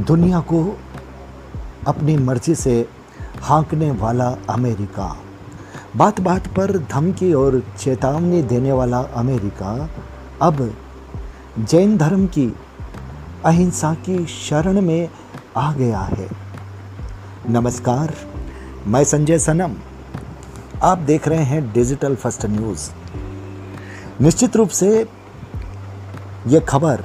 दुनिया को अपनी मर्जी से हाँकने वाला अमेरिका, बात बात पर धमकी और चेतावनी देने वाला अमेरिका अब जैन धर्म की अहिंसा की शरण में आ गया है। नमस्कार, मैं संजय सनम, आप देख रहे हैं डिजिटल फर्स्ट न्यूज़। निश्चित रूप से ये खबर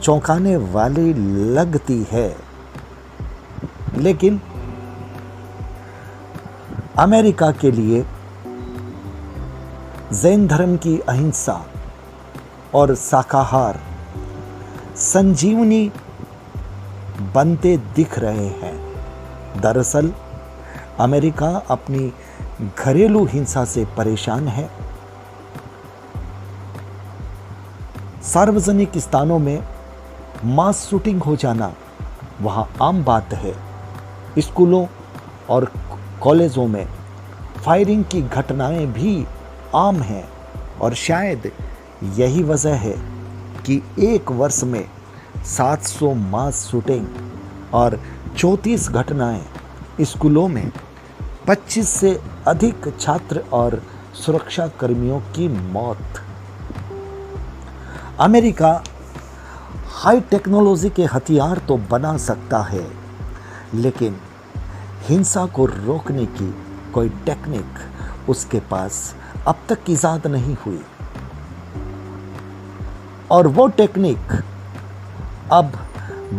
चौंकाने वाली लगती है, लेकिन अमेरिका के लिए जैन धर्म की अहिंसा और शाकाहार संजीवनी बनते दिख रहे हैं। दरअसल अमेरिका अपनी घरेलू हिंसा से परेशान है। सार्वजनिक स्थानों में मास शूटिंग हो जाना वहाँ आम बात है। स्कूलों और कॉलेजों में फायरिंग की घटनाएं भी आम हैं और शायद यही वजह है कि एक वर्ष में 700 मास शूटिंग और 34 घटनाएं स्कूलों में 25 से अधिक छात्र और सुरक्षा कर्मियों की मौत। अमेरिका हाई टेक्नोलॉजी के हथियार तो बना सकता है, लेकिन हिंसा को रोकने की कोई टेक्निक उसके पास अब तक इजाद नहीं हुई। और वो टेक्निक अब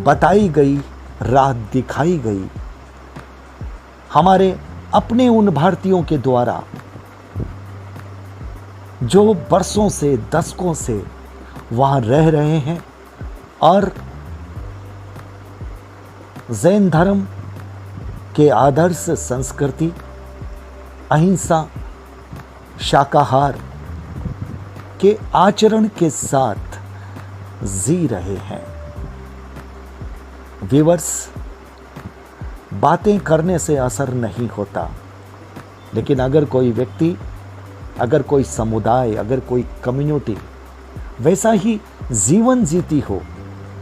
बताई गई, राह दिखाई गई हमारे अपने उन भारतीयों के द्वारा जो बरसों से, दशकों से वहां रह रहे हैं और जैन धर्म के आदर्श संस्कृति, अहिंसा, शाकाहार के आचरण के साथ जी रहे हैं। व्यूअर्स, बातें करने से असर नहीं होता, लेकिन अगर कोई व्यक्ति, अगर कोई समुदाय, अगर कोई कम्युनिटी वैसा ही जीवन जीती हो,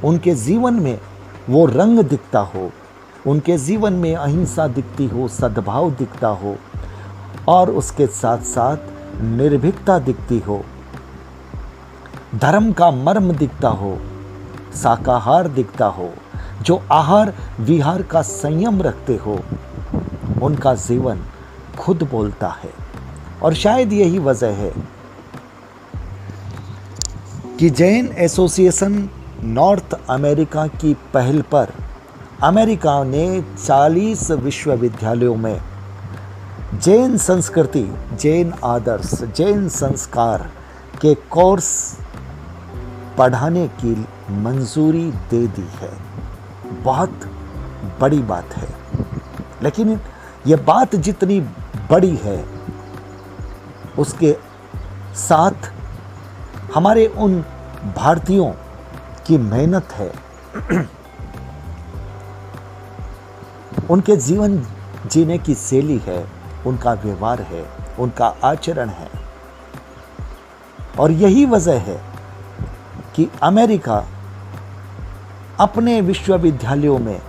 उनके जीवन में वो रंग दिखता हो, उनके जीवन में अहिंसा दिखती हो, सद्भाव दिखता हो और उसके साथ साथ निर्भीकता दिखती हो, धर्म का मर्म दिखता हो, शाकाहार दिखता हो, जो आहार विहार का संयम रखते हो, उनका जीवन खुद बोलता है। और शायद यही वजह है कि जैन एसोसिएशन नॉर्थ अमेरिका की पहल पर अमेरिका ने 40 विश्वविद्यालयों में जैन संस्कृति, जैन आदर्श, जैन संस्कार के कोर्स पढ़ाने की मंजूरी दे दी है। बहुत बड़ी बात है, लेकिन यह बात जितनी बड़ी है उसके साथ हमारे उन भारतीयों की मेहनत है, उनके जीवन जीने की शैली है, उनका व्यवहार है, उनका आचरण है। और यही वजह है कि अमेरिका अपने विश्वविद्यालयों में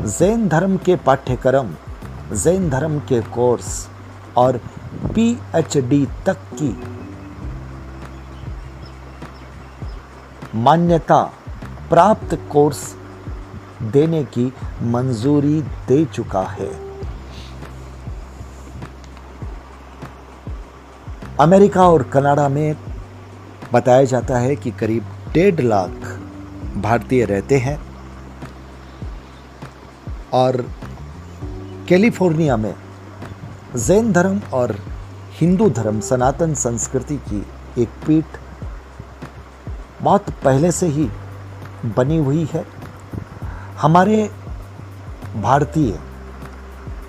जैन धर्म के पाठ्यक्रम, जैन धर्म के कोर्स और PhD तक की मान्यता प्राप्त कोर्स देने की मंजूरी दे चुका है। अमेरिका और कनाडा में बताया जाता है कि करीब 1.5 लाख भारतीय रहते हैं और कैलिफोर्निया में जैन धर्म और हिंदू धर्म, सनातन संस्कृति की एक पीठ बहुत पहले से ही बनी हुई है। हमारे भारतीय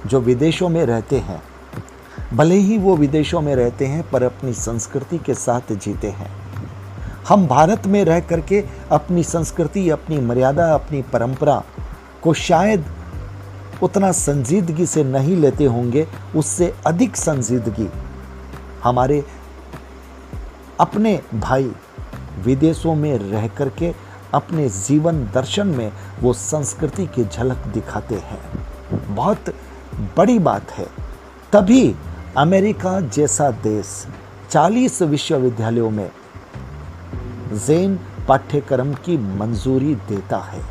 जो विदेशों में रहते हैं, भले ही वो विदेशों में रहते हैं पर अपनी संस्कृति के साथ जीते हैं। हम भारत में रह करके अपनी संस्कृति, अपनी मर्यादा, अपनी परंपरा को शायद उतना संजीदगी से नहीं लेते होंगे, उससे अधिक संजीदगी हमारे अपने भाई विदेशों में रह करके अपने जीवन दर्शन में वो संस्कृति की झलक दिखाते हैं। बहुत बड़ी बात है। तभी अमेरिका जैसा देश 40 विश्वविद्यालयों में ज़ेन पाठ्यक्रम की मंजूरी देता है।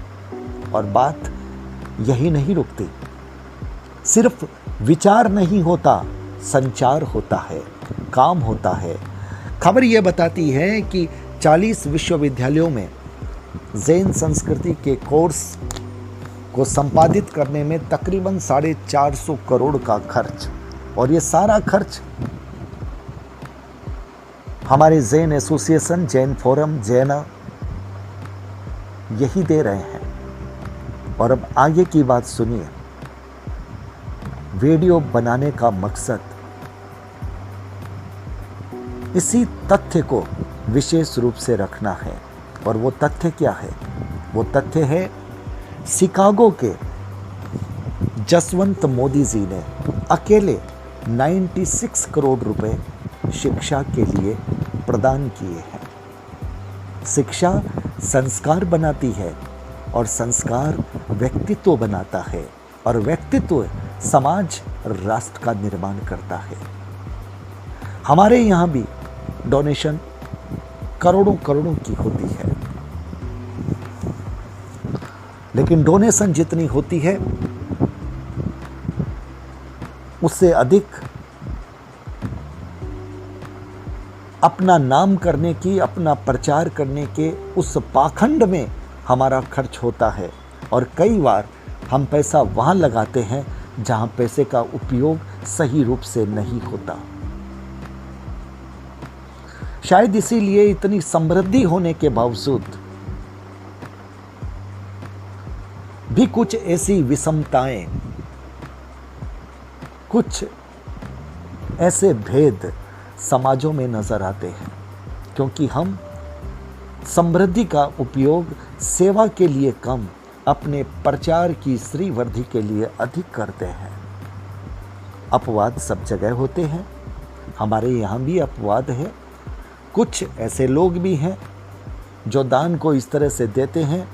और बात यही नहीं रुकती, सिर्फ विचार नहीं होता, संचार होता है, काम होता है। खबर यह बताती है कि 40 विश्वविद्यालयों में ज़ेन संस्कृति के कोर्स को संपादित करने में तकरीबन 450 करोड़ का खर्च, और ये सारा खर्च हमारे ज़ेन एसोसिएशन, जैन फोरम, जैना यही दे रहे हैं। और अब आगे की बात सुनिए। वीडियो बनाने का मकसद इसी तथ्य को विशेष रूप से रखना है। और वो तथ्य क्या है? वो तथ्य है शिकागो के जसवंत मोदी जी ने अकेले 96 करोड़ रुपए शिक्षा के लिए प्रदान किए हैं। शिक्षा संस्कार बनाती है, और संस्कार व्यक्तित्व बनाता है, और व्यक्तित्व समाज, राष्ट्र का निर्माण करता है। हमारे यहाँ भी डोनेशन करोड़ों करोड़ों की होती है, लेकिन डोनेशन जितनी होती है उससे अधिक अपना नाम करने की, अपना प्रचार करने के उस पाखंड में हमारा खर्च होता है। और कई बार हम पैसा वहाँ लगाते हैं जहाँ पैसे का उपयोग सही रूप से नहीं होता। शायद इसीलिए इतनी समृद्धि होने के बावजूद भी कुछ ऐसी विषमताएं, कुछ ऐसे भेद समाजों में नजर आते हैं, क्योंकि हम समृद्धि का उपयोग सेवा के लिए कम, अपने प्रचार की श्रीवृद्धि के लिए अधिक करते हैं। अपवाद सब जगह होते हैं, हमारे यहाँ भी अपवाद है। कुछ ऐसे लोग भी हैं जो दान को इस तरह से देते हैं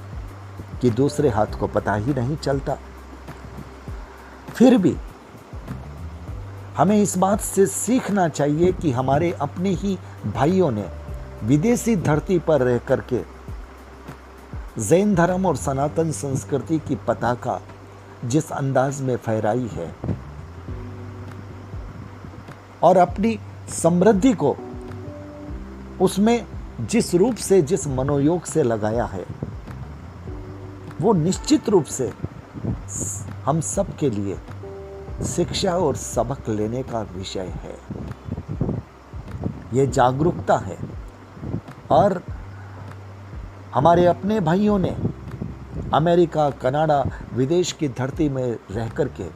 कि दूसरे हाथ को पता ही नहीं चलता। फिर भी हमें इस बात से सीखना चाहिए कि हमारे अपने ही भाइयों ने विदेशी धरती पर रह करके जैन धर्म और सनातन संस्कृति की पताका जिस अंदाज में फहराई है, और अपनी समृद्धि को उसमें जिस रूप से, जिस मनोयोग से लगाया है, वो निश्चित रूप से हम सब के लिए शिक्षा और सबक लेने का विषय है। ये जागरूकता है। और हमारे अपने भाइयों ने अमेरिका, कनाडा, विदेश की धरती में रह करके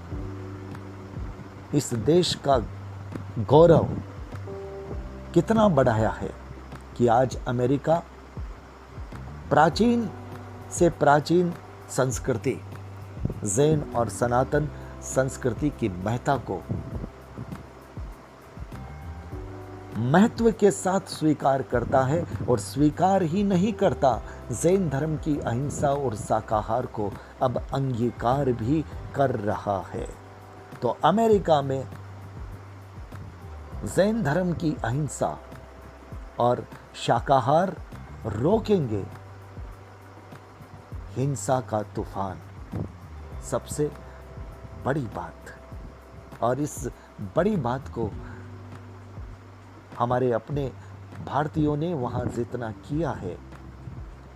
इस देश का गौरव कितना बढ़ाया है कि आज अमेरिका प्राचीन से प्राचीन संस्कृति, जैन और सनातन संस्कृति की महत्ता को महत्व के साथ स्वीकार करता है, और स्वीकार ही नहीं करता, जैन धर्म की अहिंसा और शाकाहार को अब अंगीकार भी कर रहा है। तो अमेरिका में जैन धर्म की अहिंसा और शाकाहार रोकेंगे हिंसा का तूफान, सबसे बड़ी बात। और इस बड़ी बात को हमारे अपने भारतीयों ने वहाँ जितना किया है,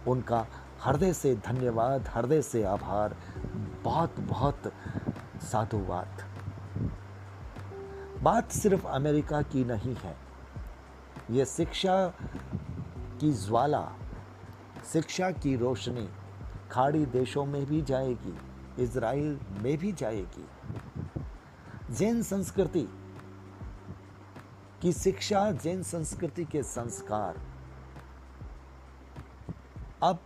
उनका हृदय से धन्यवाद, हृदय से आभार, बहुत बहुत साधुवाद। बात सिर्फ अमेरिका की नहीं है, ये शिक्षा की ज्वाला, शिक्षा की रोशनी खाड़ी देशों में भी जाएगी, इजराइल में भी जाएगी। जैन संस्कृति की शिक्षा, जैन संस्कृति के संस्कार अब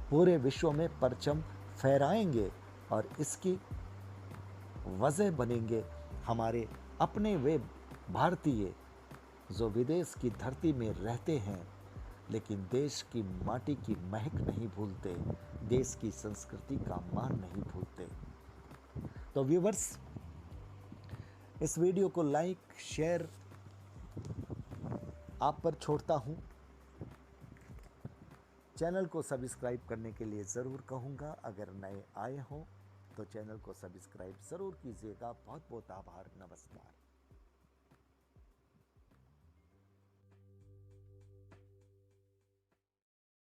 पूरे विश्व में परचम फहराएंगे, और इसकी वजह बनेंगे हमारे अपने वे भारतीय जो विदेश की धरती में रहते हैं, लेकिन देश की माटी की महक नहीं भूलते, देश की संस्कृति का मान नहीं भूलते। तो व्यूवर्स, इस वीडियो को लाइक शेयर आप पर छोड़ता हूं। चैनल को सब्सक्राइब करने के लिए ज़रूर कहूँगा। अगर नए आए हों तो चैनल को सब्सक्राइब ज़रूर कीजिएगा। बहुत बहुत आभार। नमस्कार।